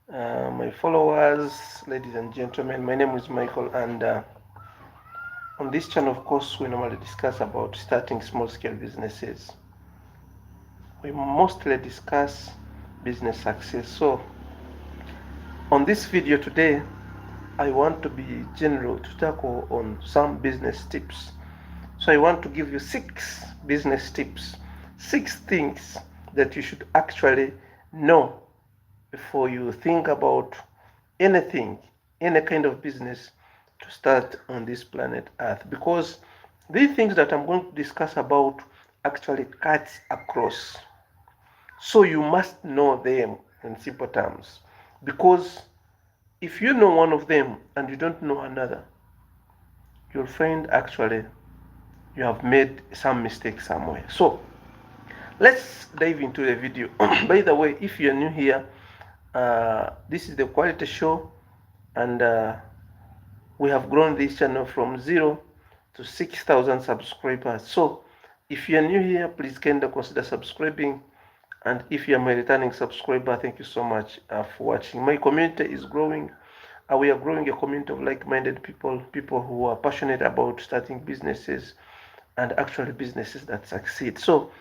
My followers, ladies and gentlemen. My name is Michael, and on this channel, of course, we normally discuss about starting small-scale businesses. We mostly discuss business success. So, on this video today, I want to be general to tackle on some business tips. So, I want to give you 6 business tips, 6 things that you should actually know before you think about anything, any kind of business to start on this planet Earth. Because these things that I'm going to discuss about actually cuts across. So you must know them in simple terms. Because if you know one of them and you don't know another, you'll find actually you have made some mistake somewhere. So let's dive into the video. By the way, if you're new here, this is the quality show, and we have grown this channel from 0 to 6,000 subscribers. So if you're new here, please kindly consider subscribing. And if you're my returning subscriber, thank you so much for watching. My community is growing. We are growing a community of like-minded people, people who are passionate about starting businesses and actually businesses that succeed. So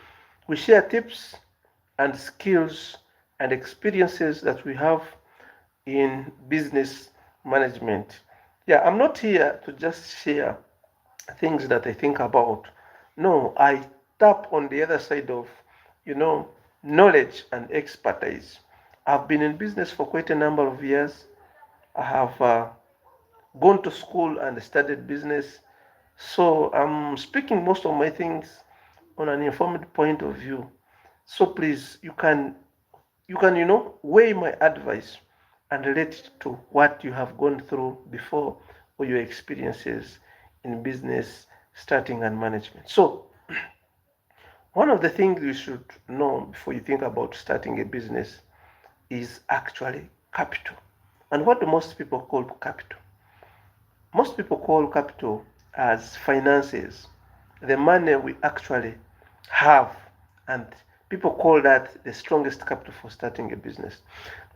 we share tips and skills and experiences that we have in business management. Yeah, I'm not here to just share things that I think about. No, I tap on the other side of, you know, knowledge and expertise. I've been in business for quite a number of years. I have gone to school and studied business. So I'm speaking most of my things on an informed point of view. So please, you can weigh my advice and relate it to what you have gone through before or your experiences in business starting and management. So one of the things you should know before you think about starting a business is actually capital. And what do most people call capital? Most people call capital as finances, the money we actually have, and people call that the strongest capital for starting a business.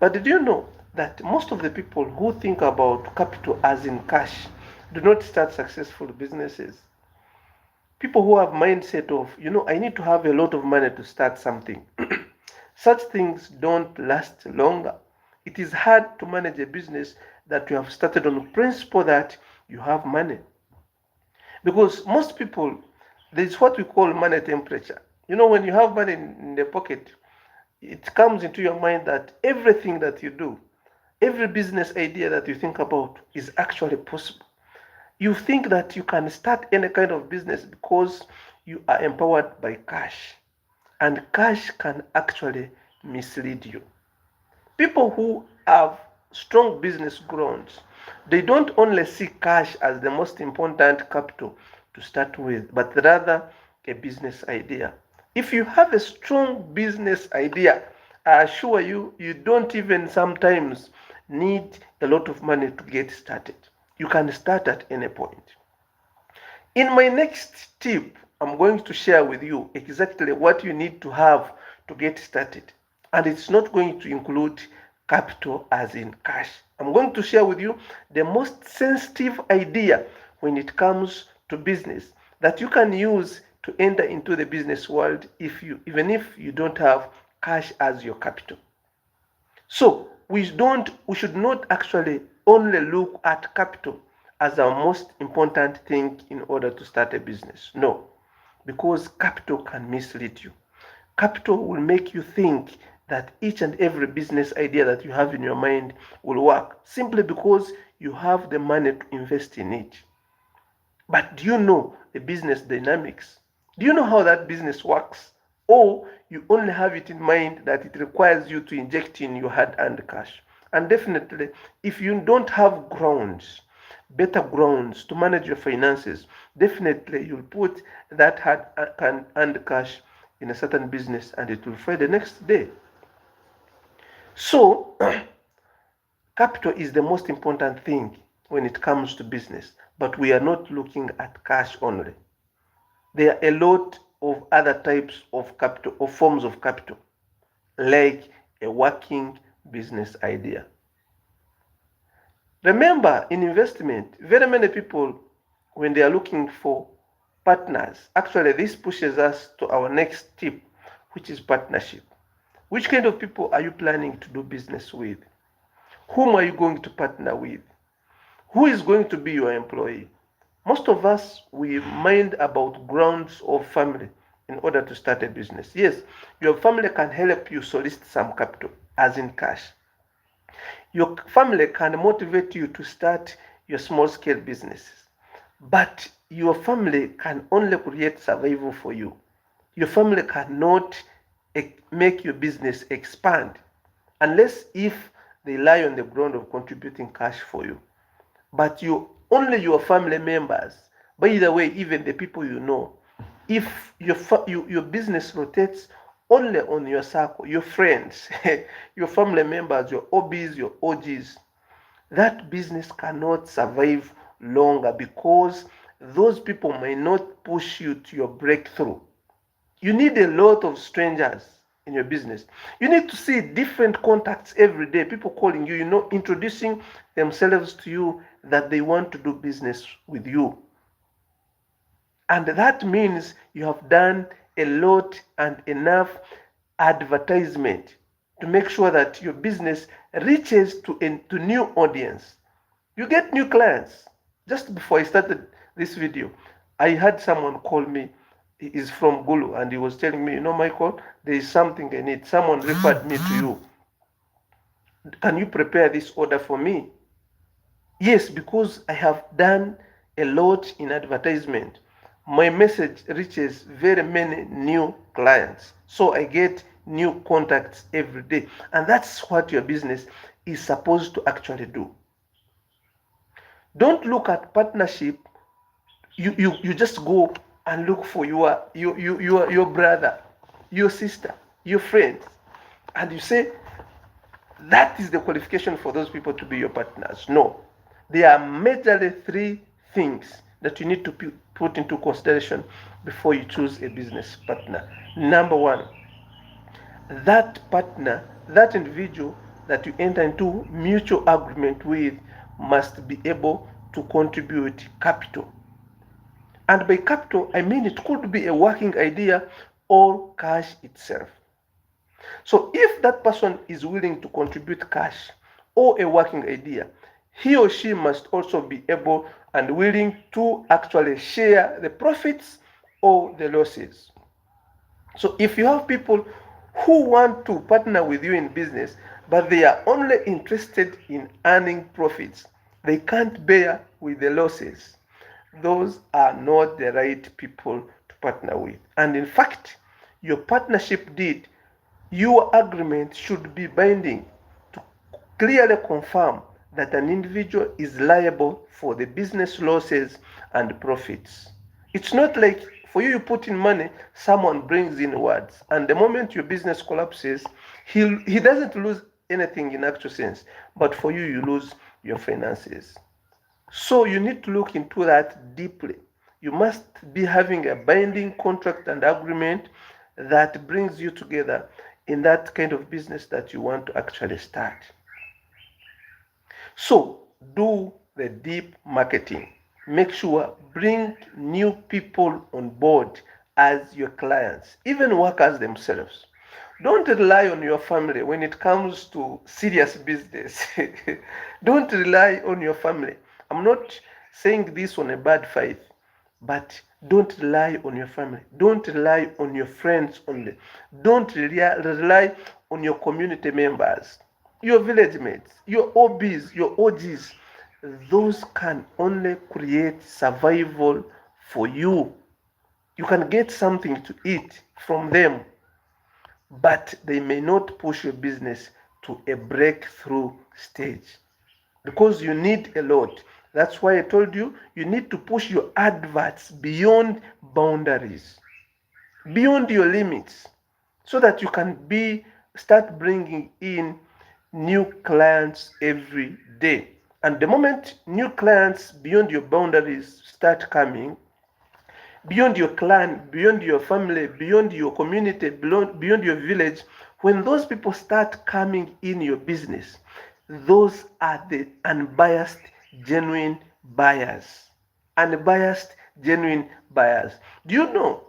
But did you know that most of the people who think about capital as in cash do not start successful businesses? People who have mindset of, I need to have a lot of money to start something. Such things don't last longer. It is hard to manage a business that you have started on the principle that you have money. Because most people, there's what we call money temperature. When you have money in the pocket, it comes into your mind that everything that you do, every business idea that you think about is actually possible. You think that you can start any kind of business because you are empowered by cash. And cash can actually mislead you. People who have strong business grounds, they don't only see cash as the most important capital to start with, but rather a business idea. If you have a strong business idea, I assure you, you don't even sometimes need a lot of money to get started. You can start at any point. In my next tip, I'm going to share with you exactly what you need to have to get started. And it's not going to include capital as in cash. I'm going to share with you the most sensitive idea when it comes to business that you can use to enter into the business world even if you don't have cash as your capital. So we should not actually only look at capital as our most important thing in order to start a business. No, because capital can mislead you. Capital will make you think that each and every business idea that you have in your mind will work simply because you have the money to invest in it. But do you know the business dynamics? Do you know how that business works? Or you only have it in mind that it requires you to inject in your hard-earned cash. And definitely, if you don't have grounds, better grounds to manage your finances, definitely you'll put that hard-earned cash in a certain business and it will fail the next day. So, capital is the most important thing when it comes to business, but we are not looking at cash only. There are a lot of other types of capital or forms of capital, like a working business idea. Remember, in investment, very many people, when they are looking for partners, actually, this pushes us to our next tip, which is partnership. Which kind of people are you planning to do business with? Whom are you going to partner with? Who is going to be your employee? Most of us, we mind about grounds of family in order to start a business. Yes, your family can help you solicit some capital, as in cash. Your family can motivate you to start your small scale businesses, but your family can only create survival for you. Your family cannot make your business expand unless if they lie on the ground of contributing cash for you. But you only your family members, by the way, even the people you know, if your business rotates only on your circle, your friends, your family members, your OBs, your OGs, that business cannot survive longer because those people may not push you to your breakthrough. You need a lot of strangers in your business. You need to see different contacts every day, people calling you, introducing themselves to you that they want to do business with you. And that means you have done a lot and enough advertisement to make sure that your business reaches to new audience. You get new clients. Just before I started this video, I had someone call me. He is from Gulu, and he was telling me, Michael, there is something I need. Someone referred me to you. Can you prepare this order for me? Yes, because I have done a lot in advertisement. My message reaches very many new clients. So I get new contacts every day. And that's what your business is supposed to actually do. Don't look at partnership. You just go and look for your brother, your sister, your friends, and you say that is the qualification for those people to be your partners. No, there are majorly three things that you need to put into consideration before you choose a business partner. Number one, that partner, that individual that you enter into mutual agreement with must be able to contribute capital. And by capital, I mean it could be a working idea or cash itself. So if that person is willing to contribute cash or a working idea, he or she must also be able and willing to actually share the profits or the losses. So if you have people who want to partner with you in business, but they are only interested in earning profits, they can't bear with the losses, those are not the right people to partner with. And in fact, your partnership deed, your agreement should be binding to clearly confirm that an individual is liable for the business losses and profits. It's not like for you, you put in money, someone brings in words, and the moment your business collapses, he doesn't lose anything in actual sense, but for you, you lose your finances. So you need to look into that deeply. You must be having a binding contract and agreement that brings you together in that kind of business that you want to actually start. So do the deep marketing. Make sure bring new people on board as your clients, even workers themselves. Don't rely on your family when it comes to serious business. Don't rely on your family. I'm not saying this on a bad faith, but don't rely on your family. Don't rely on your friends only. Don't rely on your community members, your village mates, your OBs, your OGs. Those can only create survival for you. You can get something to eat from them, but they may not push your business to a breakthrough stage because you need a lot. That's why I told you you need to push your adverts beyond boundaries, beyond your limits, so that you can start bringing in new clients every day. And the moment new clients beyond your boundaries start coming, beyond your clan, beyond your family, beyond your community, beyond your village, when those people start coming in your business, Those are the unbiased, genuine buyers. Unbiased, genuine buyers. Do you know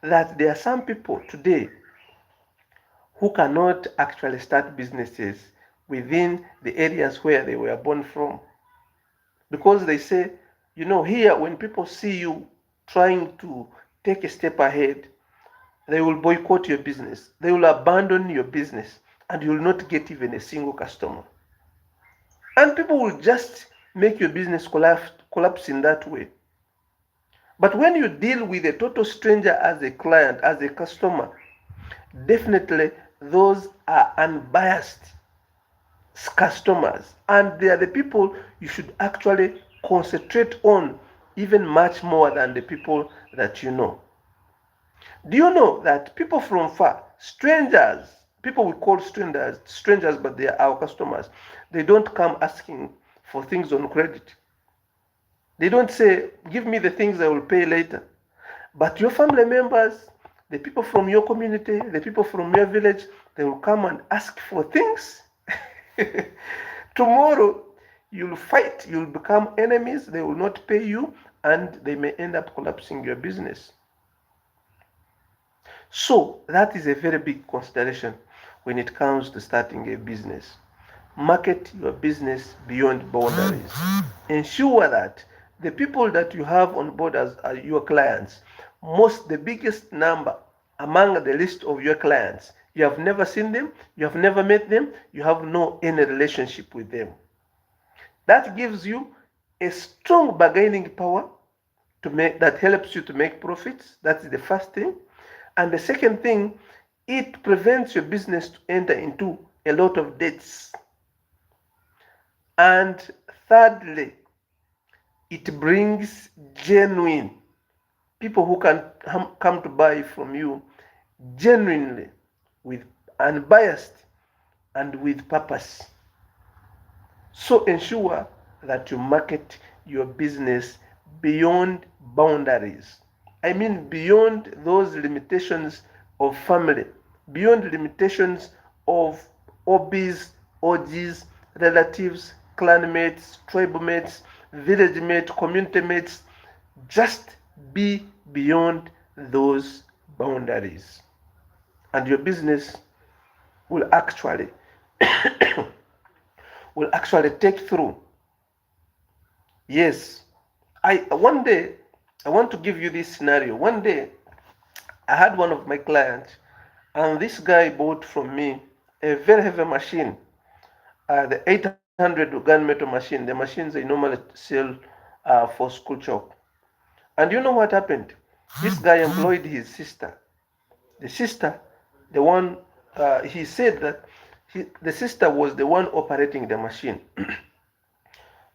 that there are some people today who cannot actually start businesses within the areas where they were born from? Because they say, here when people see you trying to take a step ahead, they will boycott your business. They will abandon your business and you will not get even a single customer. And people will just make your business collapse in that way. But when you deal with a total stranger as a client, as a customer, definitely those are unbiased customers. And they are the people you should actually concentrate on even much more than the people that you know. Do you know that people from far, strangers, people we call strangers, but they are our customers, they don't come asking for things on credit. They don't say, give me the things I will pay later. But your family members, the people from your community, the people from your village, they will come and ask for things. Tomorrow, you'll fight, you'll become enemies, they will not pay you, and they may end up collapsing your business. So that is a very big consideration when it comes to starting a business. Market your business beyond boundaries. Ensure that the people that you have on board as your clients, the biggest number among the list of your clients, you have never seen them, you have never met them, you have no any relationship with them. That gives you a strong bargaining power that helps you to make profits. That's the first thing. And the second thing, it prevents your business to enter into a lot of debts. And thirdly, it brings genuine people who can come to buy from you genuinely, with unbiased and with purpose. So ensure that you market your business beyond boundaries. I mean beyond those limitations of family, beyond limitations of hobbies, OGs, relatives, clanmates, tribal mates, village mates, community mates. Just be beyond those boundaries. And your business will actually take through. Yes, one day I want to give you this scenario. One day I had one of my clients, and this guy bought from me a very heavy machine, the 800 gunmetal machine, the machines they normally sell for Schoolchalk. And you know what happened? This guy employed his sister. The sister, the one, he said that the sister was the one operating the machine.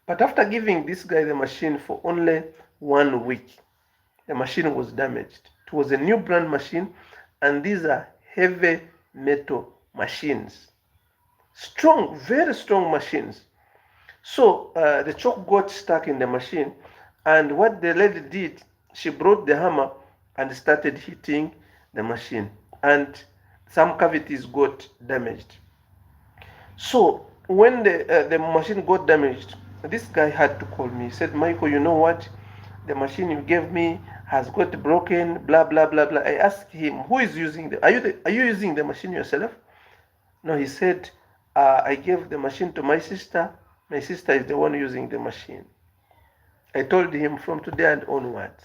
But after giving this guy the machine for only 1 week, the machine was damaged. It was a new brand machine, and these are heavy metal machines. Strong, very strong machines. So the chalk got stuck in the machine, and what the lady did, she brought the hammer and started hitting the machine, and some cavities got damaged. So when the machine got damaged, this guy had to call me. He said, Michael, you know what? The machine you gave me has got broken, blah, blah, blah, blah. I asked him, who is using the, are you using the machine yourself? No, he said, I gave the machine to my sister. My sister is the one using the machine. I told him from today and onwards,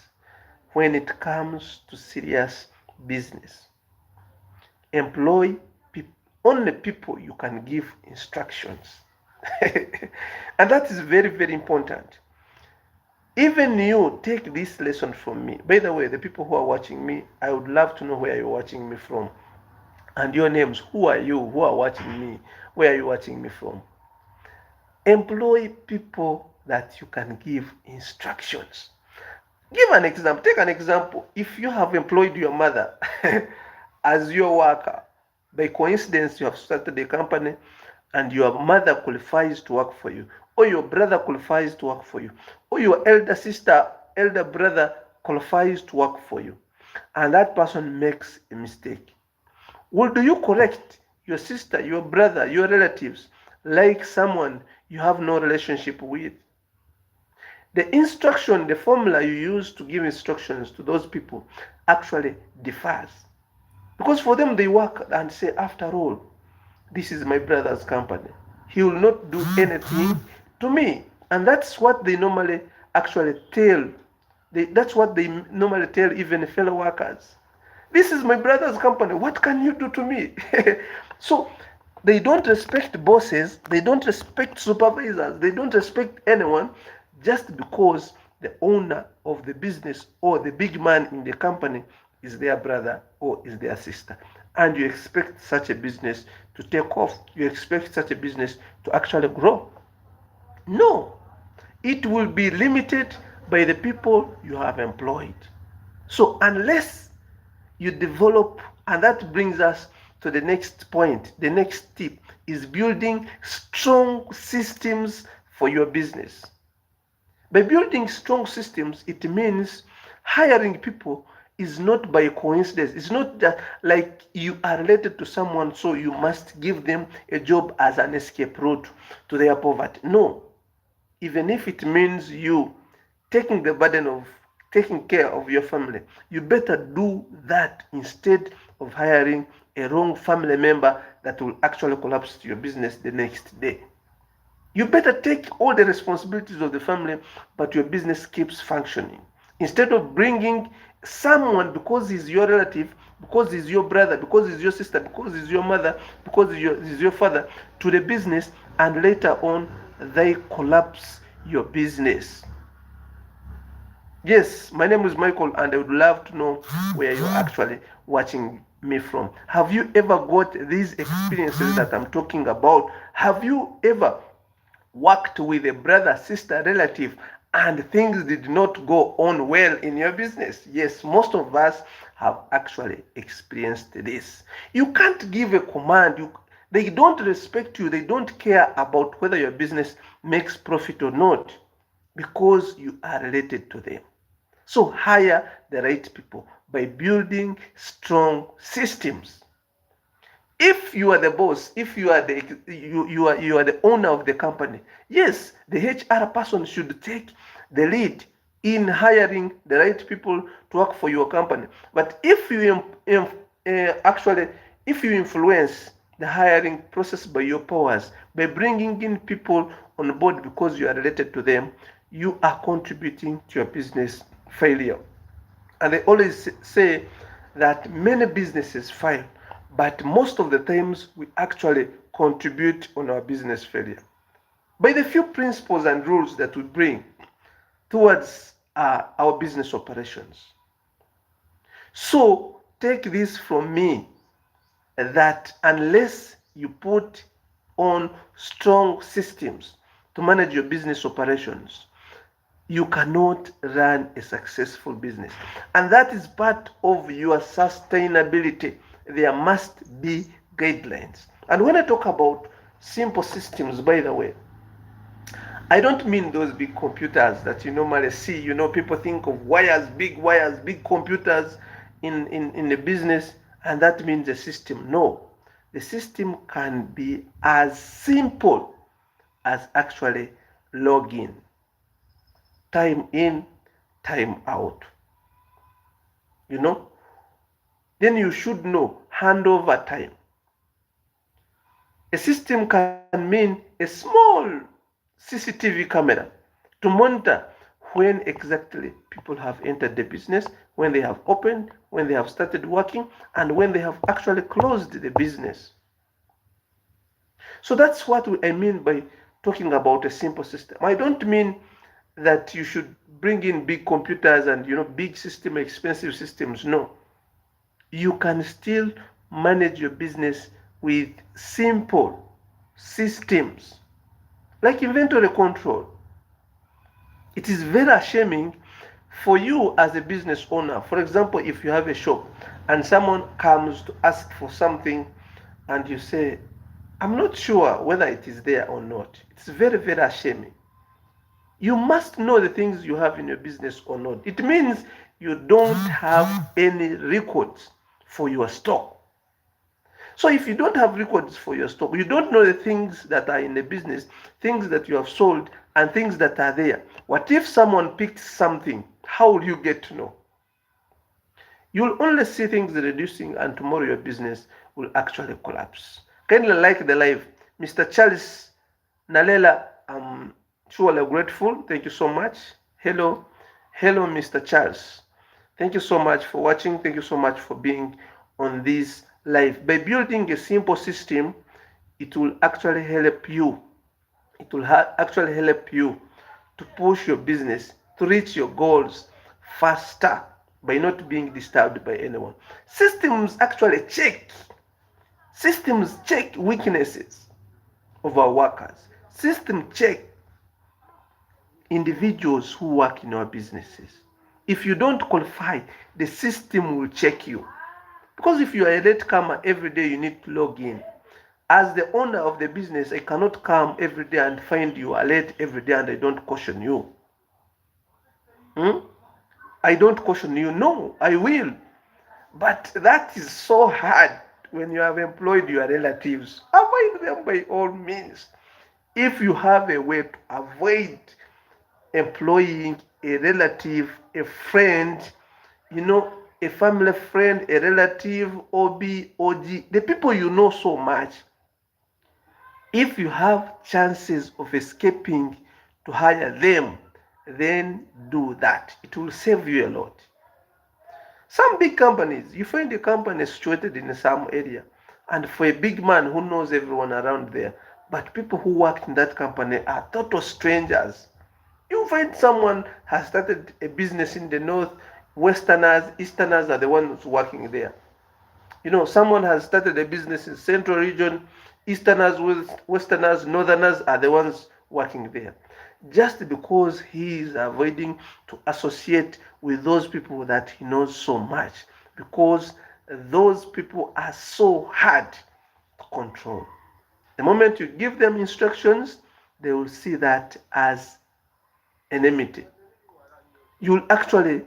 when it comes to serious business, employ only people you can give instructions. And that is very, very important. Even you take this lesson from me. By the way, the people who are watching me, I would love to know where you're watching me from. And your names. Who are you? Who are watching me? Where are you watching me from? Employ people that you can give instructions. Give an example. Take an example. If you have employed your mother as your worker, by coincidence you have started a company and your mother qualifies to work for you, or your brother qualifies to work for you, or your elder sister, elder brother qualifies to work for you, and that person makes a mistake. Well, do you correct your sister, your brother, your relatives, like someone you have no relationship with. The instruction, the formula you use to give instructions to those people actually differs. Because for them, they work and say, after all, this is my brother's company. He will not do anything to me. And that's what they normally actually tell. That's what they normally tell even fellow workers. This is my brother's company. What can you do to me? So they don't respect bosses, they don't respect supervisors, they don't respect anyone just because the owner of the business or the big man in the company is their brother or is their sister. And you expect such a business to take off. You expect such a business to actually grow. No, it will be limited by the people you have employed. So unless you develop, and that brings us to the next point, the next tip is building strong systems for your business. By building strong systems, it means hiring people is not by coincidence. It's not that like you are related to someone, so you must give them a job as an escape route to their poverty. No, even if it means you taking the burden of taking care of your family, you better do that instead of hiring a wrong family member that will actually collapse your business the next day. You better take all the responsibilities of the family, but your business keeps functioning. Instead of bringing someone because he's your relative, because he's your brother, because he's your sister, because he's your mother, because he's your father to the business, and later on they collapse your business. Yes, my name is Michael, and I would love to know where you're actually watching me from. Have you ever got these experiences that I'm talking about? Have you ever worked with a brother, sister, relative, and things did not go on well in your business? Yes, most of us have actually experienced this. You can't give a command. They don't respect you. They don't care about whether your business makes profit or not because you are related to them. So hire the right people by building strong systems. If you are the boss, if you are the owner of the company, yes, the HR person should take the lead in hiring the right people to work for your company. But if you actually if you influence the hiring process by your powers, by bringing in people on board because you are related to them, you are contributing to your business failure. And they always say that many businesses fail, but most of the times we actually contribute on our business failure by the few principles and rules that we bring towards our business operations. So take this from me that unless you put on strong systems to manage your business operations, you cannot run a successful business. And that is part of your sustainability. There must be guidelines. And when I talk about simple systems, by the way, I don't mean those big computers that you normally see. You know, people think of wires, big computers in the business, and that means a system. No, the system can be as simple as actually login, time in, time out. You know, then you should know handover time. A system can mean a small CCTV camera to monitor when exactly people have entered the business, when they have opened, when they have started working, and when they have actually closed the business. So that's what I mean by talking about a simple system. I don't mean that you should bring in big computers and big system, expensive systems. No, you can still manage your business with simple systems like inventory control. It is very ashamed for you as a business owner. For example, if you have a shop and someone comes to ask for something and you say, I'm not sure whether it is there or not. It's very, very ashamed. You must know the things you have in your business or not. It means you don't have any records for your stock. So if you don't have records for your stock, you don't know the things that are in the business, things that you have sold, and things that are there. What if someone picks something? How will you get to know? You'll only see things reducing, and tomorrow your business will actually collapse. Kindly like the live. Mr. Charles Nalela, I'm truly grateful. Thank you so much. Hello. Hello, Mr. Charles. Thank you so much for watching. Thank you so much for being on this live. By building a simple system, it will actually help you. It will actually help you to push your business to reach your goals faster by not being disturbed by anyone. Systems check weaknesses of our workers. System check individuals who work in our businesses. If you don't qualify, the system will check you. Because if you are a late comer, every day you need to log in. As the owner of the business, I cannot come every day and find you are late every day and I don't caution you. I don't caution you. No, I will. But that is so hard when you have employed your relatives. Avoid them by all means. If you have a way to avoid employing a relative, a friend, a family friend, a relative, OB, OG, the people you know so much, if you have chances of escaping to hire them, then do that. It will save you a lot. Some big companies, you find a company situated in some area, and for a big man who knows everyone around there, but people who worked in that company are total strangers. You find someone has started a business in the north, westerners, easterners are the ones working there. Someone has started a business in central region, easterners, westerners, northerners are the ones working there. Just because he is avoiding to associate with those people that he knows so much, because those people are so hard to control. The moment you give them instructions, they will see that as enmity. You'll actually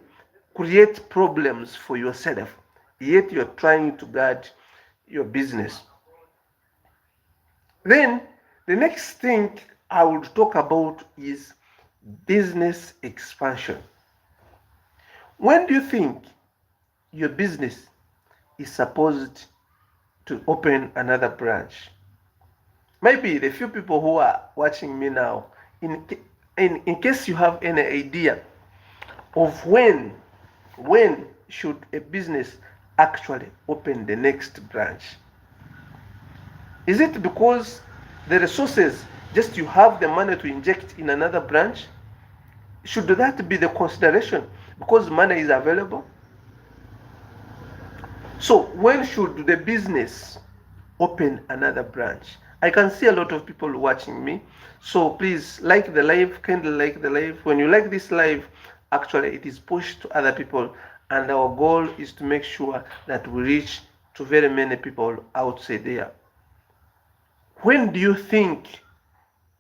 create problems for yourself, yet you're trying to guard your business. Then the next thing I would talk about is business expansion. When do you think your business is supposed to open another branch? Maybe the few people who are watching me now, in case you have any idea of when should a business actually open the next branch. Is it because the resources, just you have the money to inject in another branch? Should that be the consideration because money is available? So when should the business open another branch? I can see a lot of people watching me, so please like the live, kindly like the live. When you like this live, actually it is pushed to other people, and our goal is to make sure that we reach to very many people outside there. When do you think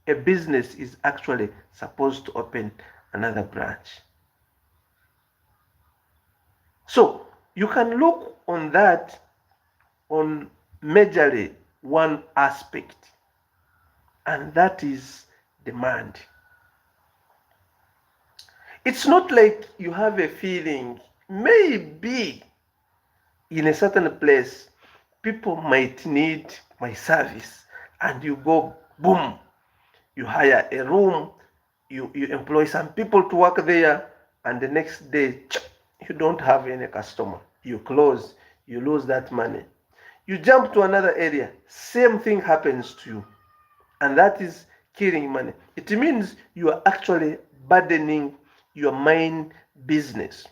a business is actually supposed to open another branch? So you can look on that on majorly one aspect, and that is demand. It's not like you have a feeling maybe in a certain place people might need my service, and you go boom, you hire a room, you employ some people to work there, and the next day you don't have any customer, you close, you lose that money. You jump to another area, same thing happens to you, and that is killing money. It means you are actually burdening your main business.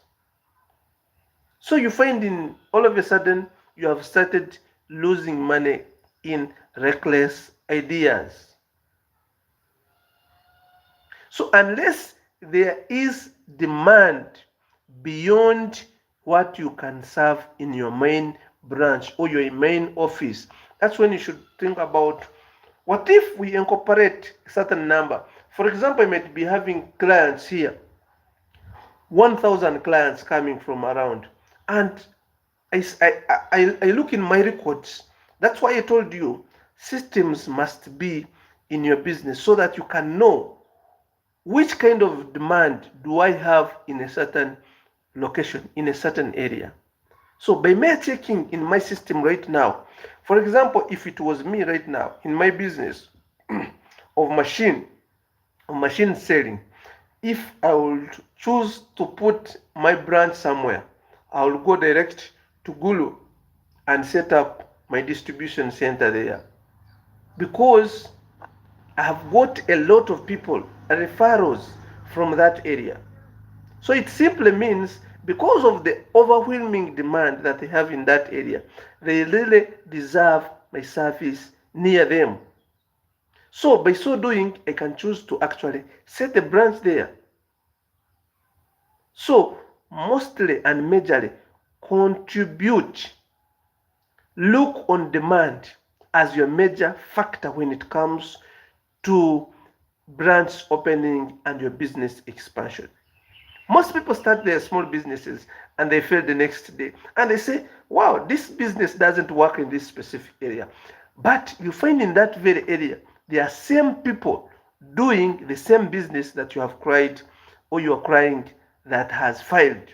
So you find in all of a sudden you have started losing money in reckless ideas. So unless there is demand beyond what you can serve in your main branch or your main office, that's when you should think about, what if we incorporate a certain number? For example, I might be having clients here, 1,000 clients coming from around, and I look in my records That's why I told you systems must be in your business so that you can know which kind of demand do I have in a certain location, in a certain area. So by mere checking in my system right now, for example, if it was me right now in my business of machine selling, if I would choose to put my brand somewhere, I will go direct to Gulu and set up my distribution center there, because I have got a lot of people, referrals from that area. So it simply means because of the overwhelming demand that they have in that area, they really deserve my service near them. So by so doing, I can choose to actually set a branch there. So mostly and majorly contribute, look on demand as your major factor when it comes to branch opening and your business expansion. Most people start their small businesses and they fail the next day. And they say, wow, this business doesn't work in this specific area. But you find in that very area, there are same people doing the same business that you have cried or you are crying that has failed.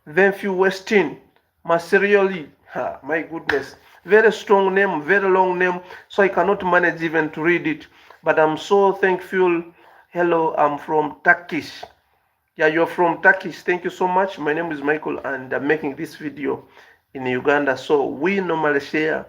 Venfi Westin, Maserioli, my goodness, very strong name, very long name, so I cannot manage even to read it. But I'm so thankful. Hello, I'm from Turkish. Yeah, you're from Turkish. Thank you so much. My name is Michael, and I'm making this video in Uganda. So we normally share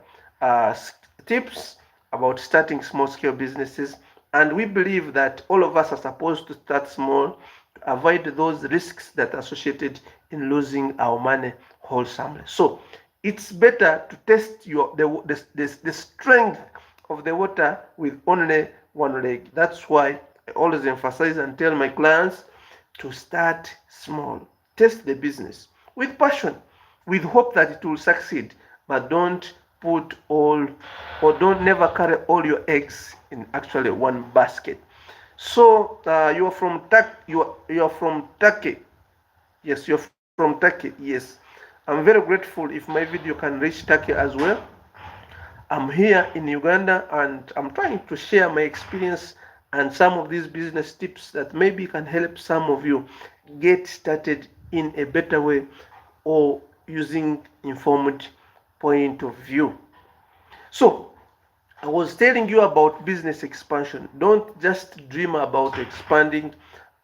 tips about starting small-scale businesses, and we believe that all of us are supposed to start small to avoid those risks that are associated in losing our money wholesomely. So it's better to test the strength of the water with only one leg. That's why I always emphasize and tell my clients to start small. Test the business with passion, with hope that it will succeed, but don't put all, or don't never carry all your eggs in actually one basket. So you are from Turkey. Yes, you're from Turkey. Yes, I'm very grateful if my video can reach Turkey as well. I'm here in Uganda and I'm trying to share my experience and some of these business tips that maybe can help some of you get started in a better way or using informed point of view. So I was telling you about business expansion. Don't just dream about expanding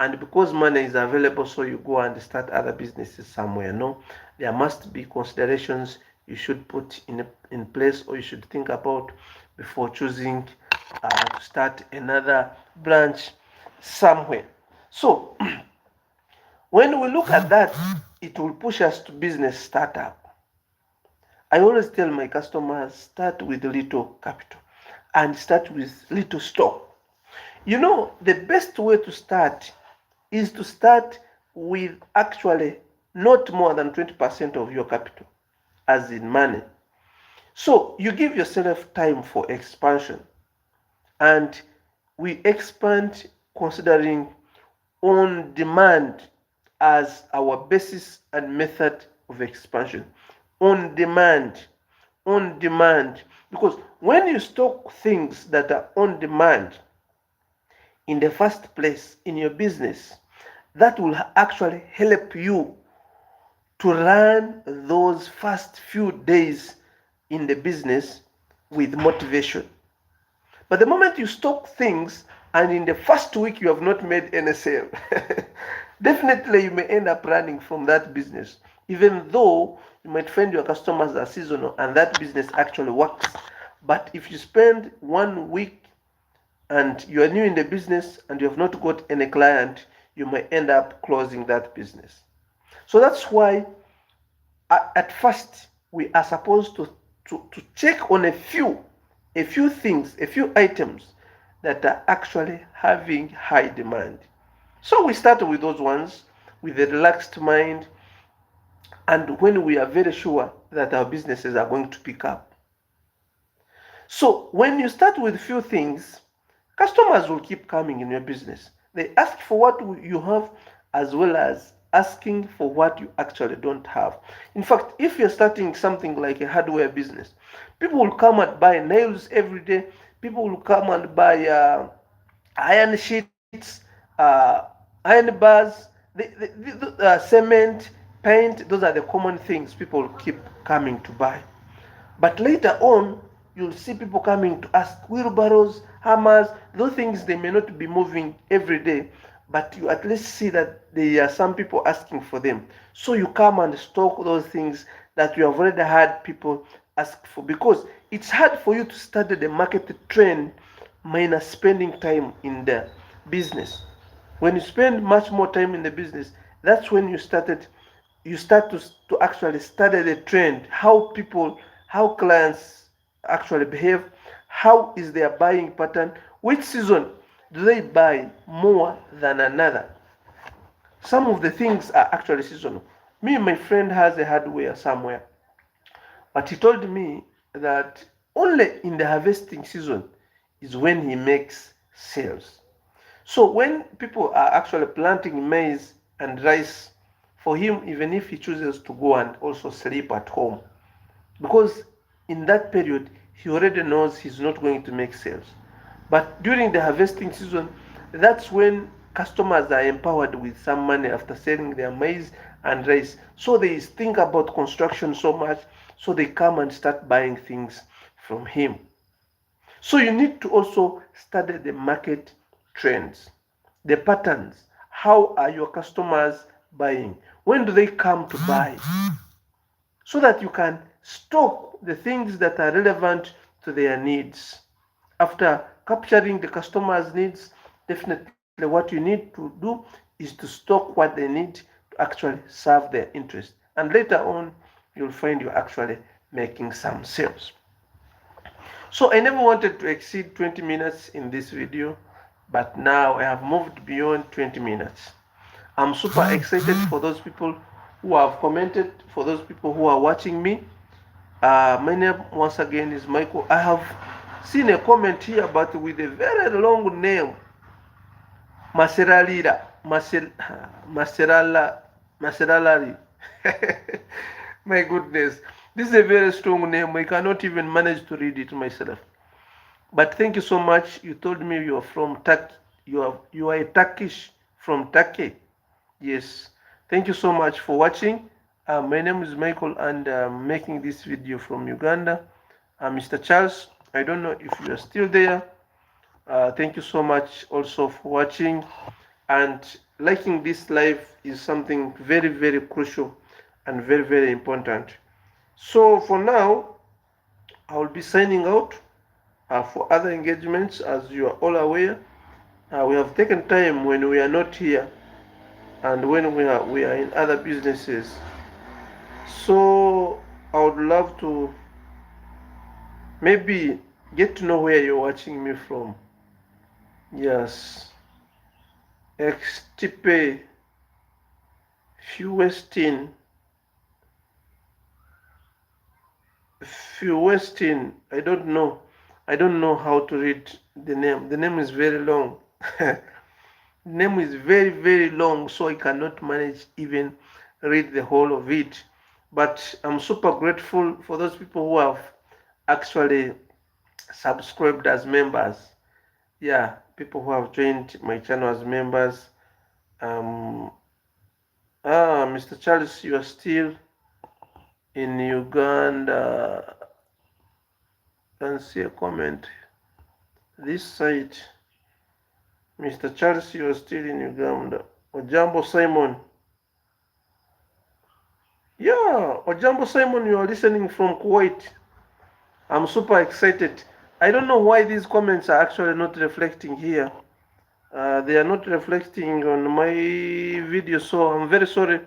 and because money is available, so you go and start other businesses somewhere. No, there must be considerations you should put in place or you should think about before choosing to start another branch somewhere. So when we look at that, it will push us to business startup. I always tell my customers, start with little capital and start with little stock. You know, the best way to start is to start with actually not more than 20% of your capital, as in money. So you give yourself time for expansion, and we expand considering on demand as our basis and method of expansion. On demand, on demand, because when you stock things that are on demand in the first place in your business, that will actually help you to run those first few days in the business with motivation. But the moment you stock things and in the first week you have not made any sale, definitely you may end up running from that business, even though you might find your customers are seasonal and that business actually works. But if you spend 1 week and you are new in the business and you have not got any client, you may end up closing that business. So that's why at first we are supposed to check on a few things, a few items that are actually having high demand. So we start with those ones with a relaxed mind and when we are very sure that our businesses are going to pick up. So when you start with few things, customers will keep coming in your business. They ask for what you have as well as asking for what you actually don't have. In fact, if you're starting something like a hardware business, people will come and buy nails every day. People will come and buy iron sheets, iron bars, cement, paint. Those are the common things people keep coming to buy. But later on, you'll see people coming to ask wheelbarrows, hammers, those things they may not be moving every day, but you at least see that there are some people asking for them. So you come and stock those things that you have already had people ask for, because it's hard for you to study the market trend minus spending time in the business. When you spend much more time in the business, that's when you start to actually study the trend, how clients actually behave, how is their buying pattern, which season do they buy more than another. Some of the things are actually seasonal. Me, my friend has a hardware somewhere, but he told me that only in the harvesting season is when he makes sales. So when people are actually planting maize and rice, for him, even if he chooses to go and also sleep at home, because in that period he already knows he's not going to make sales. But during the harvesting season, that's when customers are empowered with some money after selling their maize and rice. So they think about construction so much, so they come and start buying things from him. So you need to also study the market trends, the patterns. How are your customers buying? When do they come to buy? So that you can stock the things that are relevant to their needs. After capturing the customer's needs, definitely what you need to do is to stock what they need to actually serve their interest. And later on, you'll find you're actually making some sales. So I never wanted to exceed 20 minutes in this video, but now I have moved beyond 20 minutes. I'm super excited for those people who have commented, for those people who are watching me. My name once again is Michael. I have seen a comment here, but with a very long name, Maseralira, Maseralari. My goodness, this is a very strong name. I cannot even manage to read it myself. But thank you so much. You told me you are from Turkey. You are a Turkish from Turkey. Yes. Thank you so much for watching. My name is Michael, and I'm making this video from Uganda. Mr. Charles, I don't know if you are still there. Thank you so much also for watching, and liking this live is something very, very crucial and very, very important. So for now, I will be signing out. For other engagements, as you are all aware, we have taken time when we are not here and when we are in other businesses. So I would love to maybe get to know where you're watching me from. Yes, Xtipe, Fuestin, Fuestin. I don't know how to read the name. The name is very long. The name is very, very long, so I cannot manage even read the whole of it. But I'm super grateful for those people who have actually subscribed as members. Yeah, people who have joined my channel as members. Mr. Charles, you are still in Uganda. Can see a comment this side. Mr. Charles, you are still in Uganda. Ojambo Simon. Yeah, Ojambo Simon, you are listening from Kuwait. I'm super excited. I don't know why these comments are actually not reflecting here. They are not reflecting on my video, so I'm very sorry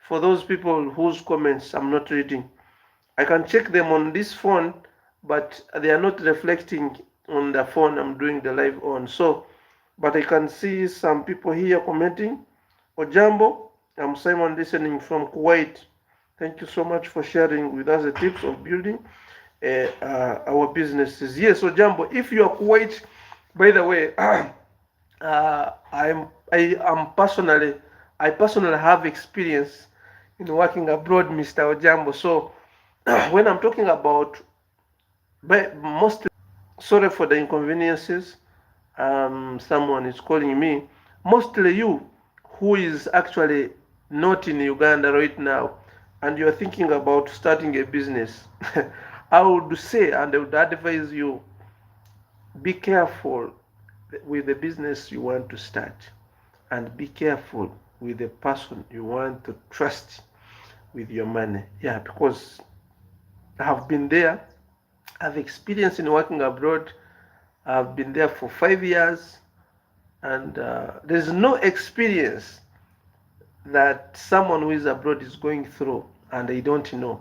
for those people whose comments I'm not reading. I can check them on this phone, but they are not reflecting on the phone I'm doing the live on. So, but I can see some people here commenting. Ojambo, I'm Simon listening from Kuwait. Thank you so much for sharing with us the tips of building our businesses. Yes, Ojambo, if you are Kuwait, by the way, I am personally I personally have experience in working abroad, Mr. Ojambo. So when I'm talking about, but mostly, sorry for the inconveniences. Someone is calling me. Mostly you, who is actually not in Uganda right now, and you're thinking about starting a business, I would say and I would advise you, be careful with the business you want to start, and be careful with the person you want to trust with your money. Yeah, because I have been there. I've experienced in working abroad. I've been there for 5 years, and there's no experience that someone who is abroad is going through and I don't know.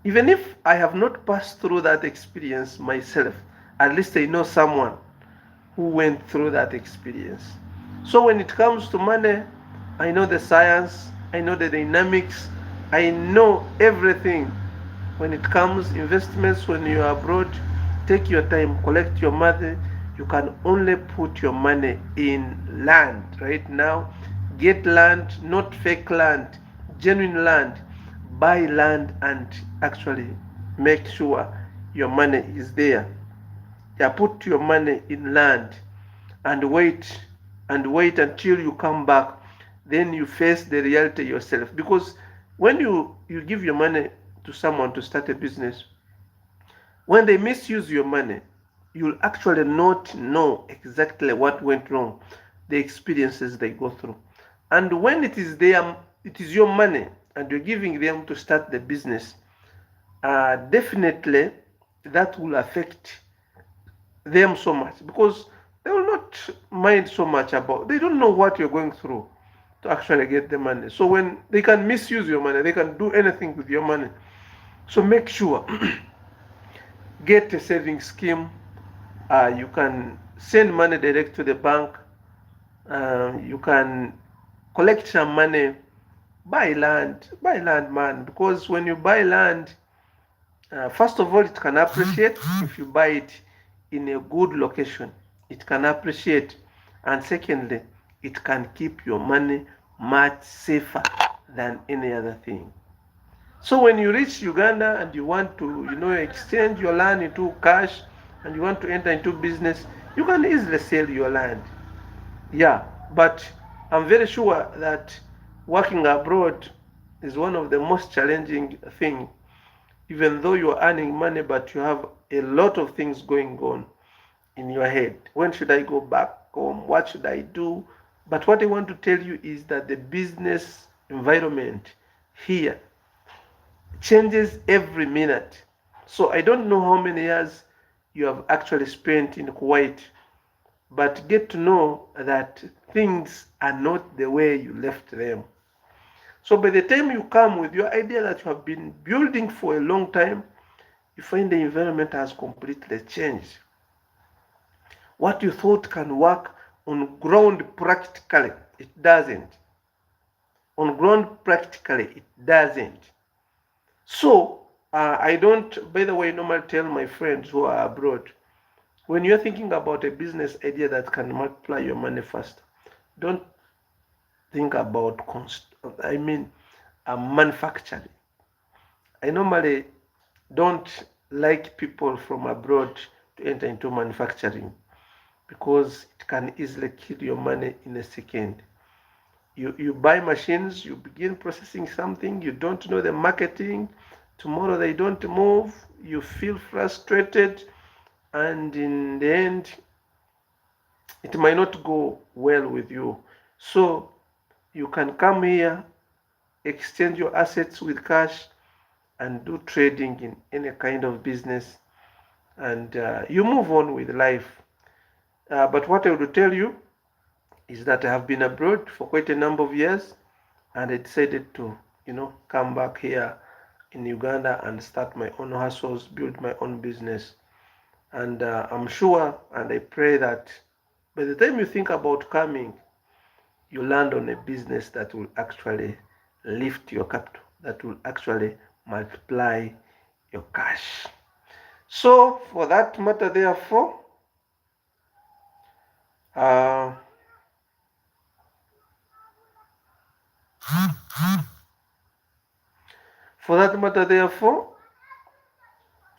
Even if I have not passed through that experience myself, at least I know someone who went through that experience. So when it comes to money, I know the science, I know the dynamics, I know everything. When it comes investments, when you are abroad, take your time, collect your money. You can only put your money in land right now. Get land, not fake land, genuine land. Buy land and actually make sure your money is there. Yeah, put your money in land and wait until you come back. Then you face the reality yourself. Because when you give your money to someone to start a business, when they misuse your money, you'll actually not know exactly what went wrong, the experiences they go through. And when it is your money and you're giving them to start the business, definitely that will affect them so much, because they will not mind so much about, they don't know what you're going through to actually get the money. So when they can misuse your money, they can do anything with your money. So make sure get a saving scheme. You can send money direct to the bank. You can collect some money, buy land, man. Because when you buy land, first of all, it can appreciate if you buy it in a good location. It can appreciate, and secondly, it can keep your money much safer than any other thing. So when you reach Uganda and you want to, exchange your land into cash and you want to enter into business, you can easily sell your land. Yeah, but I'm very sure that working abroad is one of the most challenging things. Even though you're earning money, but you have a lot of things going on in your head. When should I go back home? What should I do? But what I want to tell you is that the business environment here changes every minute. So I don't know how many years you have actually spent in Kuwait, but get to know that things are not the way you left them. So by the time you come with your idea that you have been building for a long time, you find the environment has completely changed. What you thought can work on ground practically, it doesn't. On ground practically, it doesn't. So I don't, by the way, normally tell my friends who are abroad, when you're thinking about a business idea that can multiply your money fast, don't think about manufacturing. I normally don't like people from abroad to enter into manufacturing, because it can easily kill your money in a second. You buy machines, you begin processing something, you don't know the marketing, tomorrow they don't move, you feel frustrated, and in the end it might not go well with you. So you can come here, exchange your assets with cash, and do trading in any kind of business, and you move on with life. But what I would tell you is that I have been abroad for quite a number of years, and I decided to, come back here in Uganda and start my own hustles, build my own business. And I'm sure and I pray that by the time you think about coming, you land on a business that will actually lift your capital, that will actually multiply your cash. So, for that matter, therefore, uh, For that matter, therefore,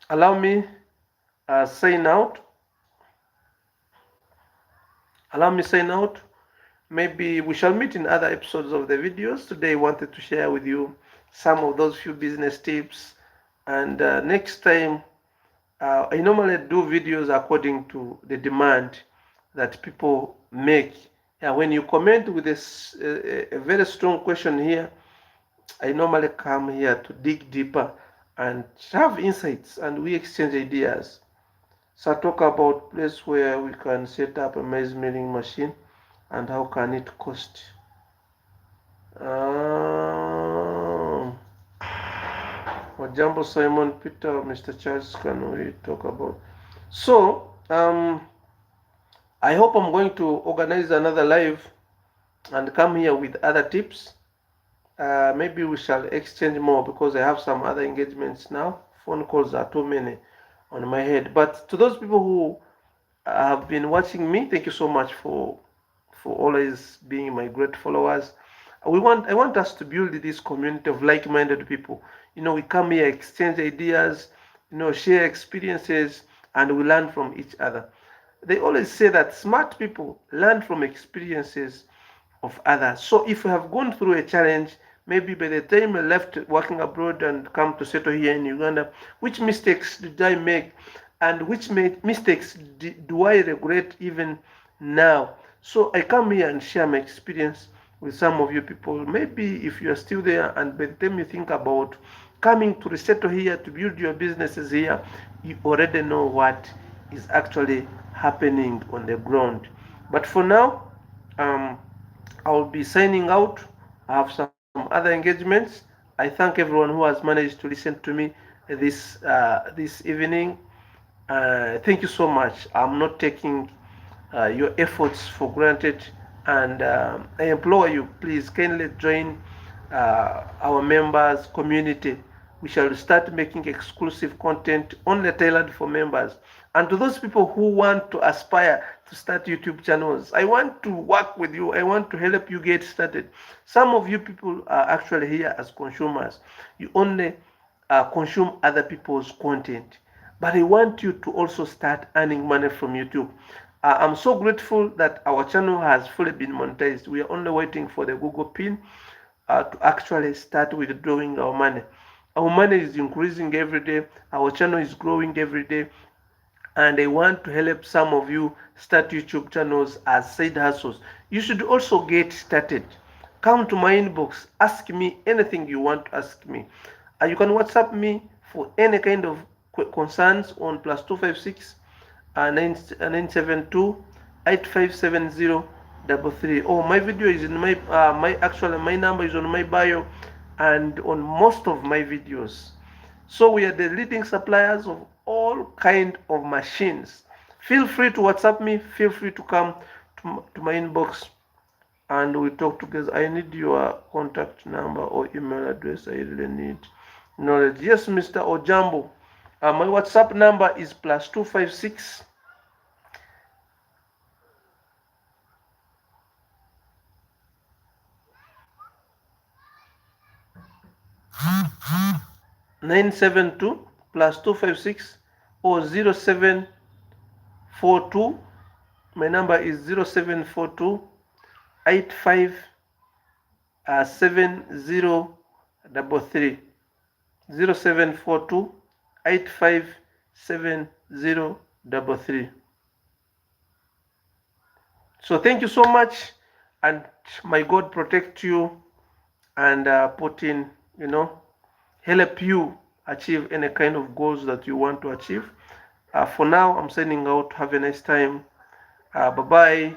allow me sign out. Allow me sign out. Maybe we shall meet in other episodes of the videos. Today I wanted to share with you some of those few business tips. And next time, I normally do videos according to the demand that people make. Yeah, when you comment with a very strong question here, I normally come here to dig deeper and have insights, and we exchange ideas. So I talk about place where we can set up a maize milling machine and how can it cost. Jambo Simon Peter, Mr. Charles, can we talk about? So I hope I'm going to organize another live and come here with other tips. Maybe we shall exchange more because I have some other engagements now. Phone calls are too many on my head. But to those people who have been watching me, thank you so much for always being my great followers. I want us to build this community of like-minded people. We come here, exchange ideas, share experiences, and we learn from each other. They always say that smart people learn from experiences of others. So if you have gone through a challenge, maybe by the time you left working abroad and come to settle here in Uganda, which mistakes did I make, and which mistakes do I regret even now? So I come here and share my experience with some of you people. Maybe if you are still there and by the time you think about coming to resettle here to build your businesses here, you already know what is actually happening on the ground. But for now, I'll be signing out. I have some other engagements. I thank everyone who has managed to listen to me this evening. Thank you so much. I'm not taking your efforts for granted, and I implore you, please kindly join our members community. We shall start making exclusive content only tailored for members. And to those people who want to aspire to start YouTube channels, I want to work with you. I want to help you get started. Some of you people are actually here as consumers. You only consume other people's content. But I want you to also start earning money from YouTube. I'm so grateful that our channel has fully been monetized. We are only waiting for the Google pin to actually start withdrawing our money. Our money is increasing every day. Our channel is growing every day. And I want to help some of you start YouTube channels as side hustles. You should also get started. Come to my inbox. Ask me anything you want to ask me. You can WhatsApp me for any kind of concerns on +256 972 857033. Oh, my video is in my number is on my bio and on most of my videos. So we are the leading suppliers of all kind of machines. Feel free to WhatsApp me. Feel free to come to my inbox and we talk together. I need your contact number or email address. I really need knowledge. Yes, Mr. Ojambo. My WhatsApp number is +256 972 +256 or 0742. My number is 0742 857033. 0742 857033. So thank you so much, and my God protect you and put in, help you achieve any kind of goals that you want to achieve. For now, I'm signing out. Have a nice time. Bye bye.